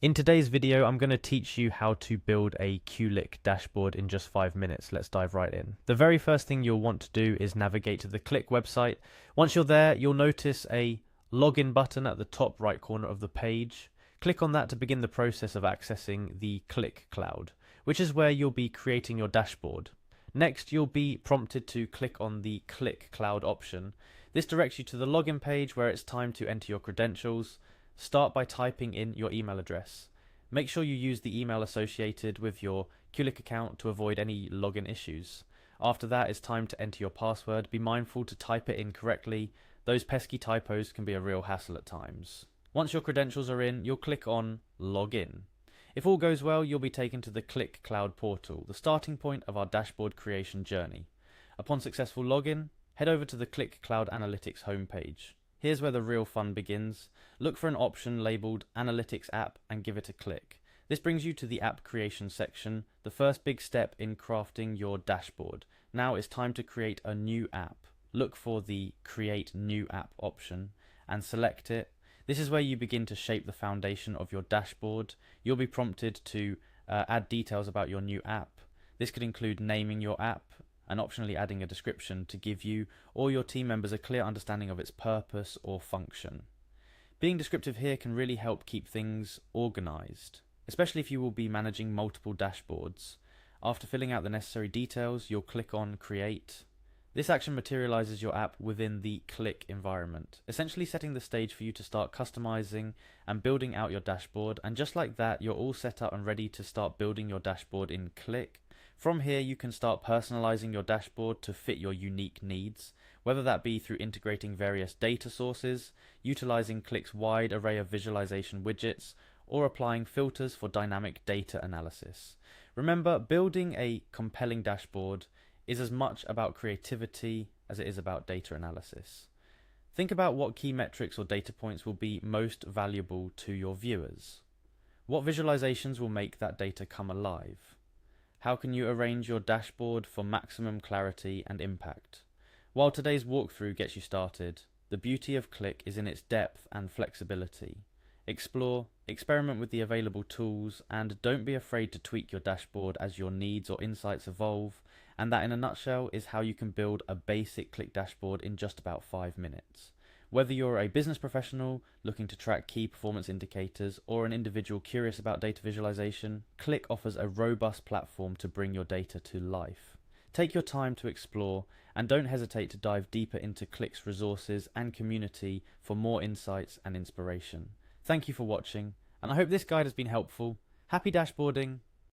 In today's video, I'm going to teach you how to build a Qlik dashboard in just 5 minutes. Let's dive right in. The very first thing you'll want to do is navigate to the Qlik website. Once you're there, you'll notice a login button at the top right corner of the page. Click on that to begin the process of accessing the Qlik cloud, which is where you'll be creating your dashboard. Next, you'll be prompted to click on the Qlik cloud option. This directs you to the login page where it's time to enter your credentials. Start by typing in your email address. Make sure you use the email associated with your Qlik account to avoid any login issues. After that, it's time to enter your password. Be mindful to type it in correctly. Those pesky typos can be a real hassle at times. Once your credentials are in, you'll click on Login. If all goes well, you'll be taken to the Qlik Cloud portal, the starting point of our dashboard creation journey. Upon successful login, head over to the Qlik Cloud Analytics homepage. Here's where the real fun begins. Look for an option labeled Analytics App and give it a click. This brings you to the app creation section, the first big step in crafting your dashboard. Now it's time to create a new app. Look for the Create New App option and select it. This is where you begin to shape the foundation of your dashboard. You'll be prompted to add details about your new app. This could include naming your app and optionally adding a description to give you or your team members a clear understanding of its purpose or function. Being descriptive here can really help keep things organized, especially if you will be managing multiple dashboards. After filling out the necessary details, you'll click on Create. This action materializes your app within the Qlik environment, essentially setting the stage for you to start customizing and building out your dashboard. And just like that, you're all set up and ready to start building your dashboard in Qlik. From here, you can start personalizing your dashboard to fit your unique needs, whether that be through integrating various data sources, utilizing Qlik's wide array of visualization widgets, or applying filters for dynamic data analysis. Remember, building a compelling dashboard is as much about creativity as it is about data analysis. Think about what key metrics or data points will be most valuable to your viewers. What visualizations will make that data come alive? How can you arrange your dashboard for maximum clarity and impact? While today's walkthrough gets you started, the beauty of Qlik is in its depth and flexibility. Explore, experiment with the available tools, and don't be afraid to tweak your dashboard as your needs or insights evolve. And that, in a nutshell, is how you can build a basic Qlik dashboard in just about 5 minutes. Whether you're a business professional looking to track key performance indicators or an individual curious about data visualization, Qlik offers a robust platform to bring your data to life. Take your time to explore and don't hesitate to dive deeper into Qlik's resources and community for more insights and inspiration. Thank you for watching, and I hope this guide has been helpful. Happy dashboarding!